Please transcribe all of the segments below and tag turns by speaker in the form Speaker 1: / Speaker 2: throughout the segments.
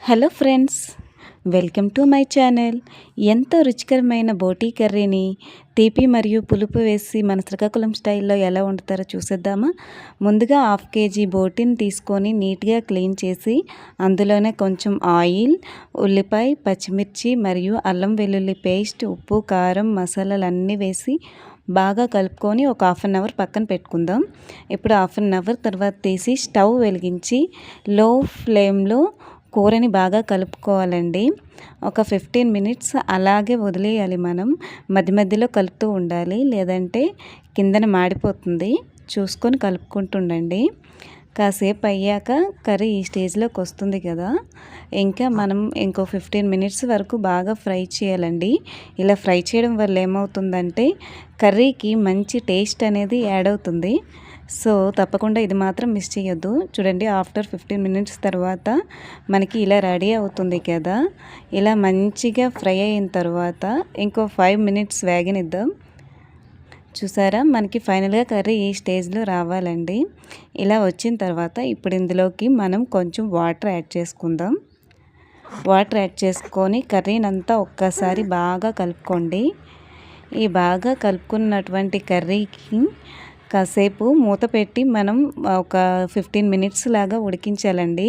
Speaker 1: Hello friends, welcome to my channel. ఎంతో రుచికరమైన బోటీ కర్రీని తీపి మరియు పులుపు వేసి మన శ్రీకాకుళం స్టైల్లో ఎలా వండుతారో చూసేద్దామా. ముందుగా 1/2 kg బోటీని తీసుకొని నీట్గా క్లీన్ చేసి అందులోనే కొంచెం ఆయిల్, ఉల్లిపాయ, పచ్చిమిర్చి మరియు అల్లం వెల్లుల్లి పేస్ట్, ఉప్పు, కారం, మసాలాలు అన్నీ వేసి బాగా కలుపుకొని ఒక 1/2 అవర్ పక్కన పెట్టుకుందాం. ఇప్పుడు 1/2 అవర్ తర్వాత తీసి స్టవ్ వెలిగించి లో ఫ్లేమ్లో కూరని బాగా కలుపుకోవాలండి. ఒక 15 మినిట్స్ అలాగే వదిలేయాలి. మనం మధ్య మధ్యలో కలుపుతూ ఉండాలి, లేదంటే కిందన మాడిపోతుంది. చూసుకొని కలుపుకుంటుండండి. కాసేపు అయ్యాక కర్రీ ఈ స్టేజ్లోకి వస్తుంది కదా, ఇంకా మనం ఇంకో 15 మినిట్స్ వరకు బాగా ఫ్రై చేయాలండి. ఇలా ఫ్రై చేయడం వల్ల ఏమవుతుందంటే కర్రీకి మంచి టేస్ట్ అనేది యాడ్ అవుతుంది. సో తప్పకుండా ఇది మాత్రం మిస్ చేయొద్దు. చూడండి, ఆఫ్టర్ 15 మినిట్స్ తర్వాత మనకి ఇలా రెడీ అవుతుంది కదా. ఇలా మంచిగా ఫ్రై అయిన తర్వాత ఇంకో 5 మినిట్స్ వేగనిద్దాం. చూసారా, మనకి ఫైనల్గా కర్రీ ఈ స్టేజ్లో రావాలండి. ఇలా వచ్చిన తర్వాత ఇప్పుడు ఇందులోకి మనం కొంచెం వాటర్ యాడ్ చేసుకుందాం. వాటర్ యాడ్ చేసుకొని కర్రీనంతా ఒక్కసారి బాగా కలుపుకోండి. ఈ బాగా కలుపుకున్నటువంటి కర్రీకి కాసేపు మూత పెట్టి మనం ఒక 15 మినిట్స్ లాగా ఉడికించాలండి.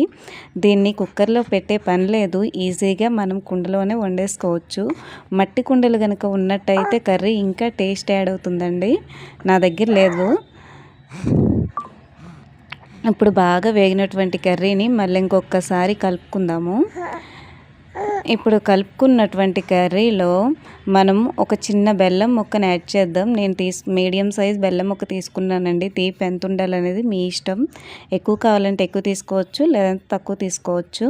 Speaker 1: దీన్ని కుక్కర్లో పెట్టే పని లేదు, ఈజీగా మనం కుండలోనే వండేసుకోవచ్చు. మట్టి కుండలు కనుక ఉన్నట్టయితే కర్రీ ఇంకా టేస్ట్ యాడ్ అవుతుందండి. నా దగ్గర లేదు. ఇప్పుడు బాగా వేగినటువంటి కర్రీని మళ్ళీ ఇంకొకసారి కలుపుకుందాము. ఇప్పుడు కలుపుకున్నటువంటి కర్రీలో మనం ఒక చిన్న బెల్లం ముక్కను యాడ్ చేద్దాం. నేను మీడియం సైజ్ బెల్లం ముక్క తీసుకున్నానండి. తీపి ఎంత ఉండాలనేది మీ ఇష్టం. ఎక్కువ కావాలంటే ఎక్కువ తీసుకోవచ్చు, లేదంటే తక్కువ తీసుకోవచ్చు.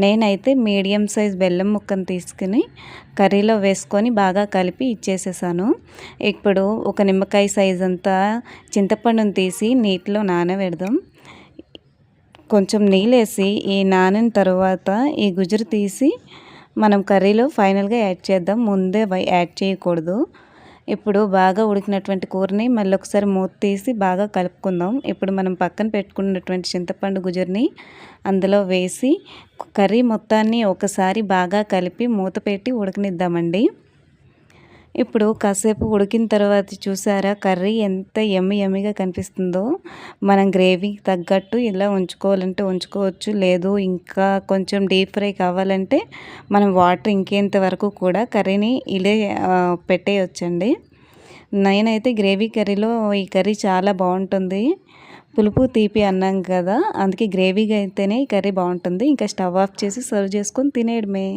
Speaker 1: నేనైతే మీడియం సైజ్ బెల్లం ముక్కను తీసుకుని కర్రీలో వేసుకొని బాగా కలిపి ఇచ్చేసేసాను. ఇప్పుడు ఒక నిమ్మకాయ సైజ్ అంతా చింతపండును తీసి నీటిలో నానబెడదాం. కొంచెం నీళ్ళేసి ఈ నానిన తర్వాత ఈ గుజ్జురు తీసి మనం కర్రీలో ఫైనల్గా యాడ్ చేద్దాం. ముందే యాడ్ చేయకూడదు. ఇప్పుడు బాగా ఉడికినటువంటి కూరని మళ్ళీ ఒకసారి మూత తీసి బాగా కలుపుకుందాం. ఇప్పుడు మనం పక్కన పెట్టుకున్నటువంటి చింతపండు గుజ్జుని అందులో వేసి కర్రీ మొత్తాన్ని ఒకసారి బాగా కలిపి మూత పెట్టి ఉడకనిద్దామండి. ఇప్పుడు కాసేపు ఉడికిన తర్వాత చూసారా, కర్రీ ఎంత యమ్మీగా కనిపిస్తుందో. మనం గ్రేవీకి తగ్గట్టు ఇలా ఉంచుకోవాలంటే ఉంచుకోవచ్చు, లేదు ఇంకా కొంచెం డీప్ ఫ్రై కావాలంటే మనం వాటర్ ఇంకేంత వరకు కూడా కర్రీని ఇలా పెట్టేయొచ్చండి. నేనైతే గ్రేవీ కర్రీలో ఈ కర్రీ చాలా బాగుంటుంది. పులుపు తీపి అన్నాం కదా, అందుకే గ్రేవీగా అయితేనే ఈ కర్రీ బాగుంటుంది. ఇంకా స్టవ్ ఆఫ్ చేసి సర్వ్ చేసుకొని తినేయడమే.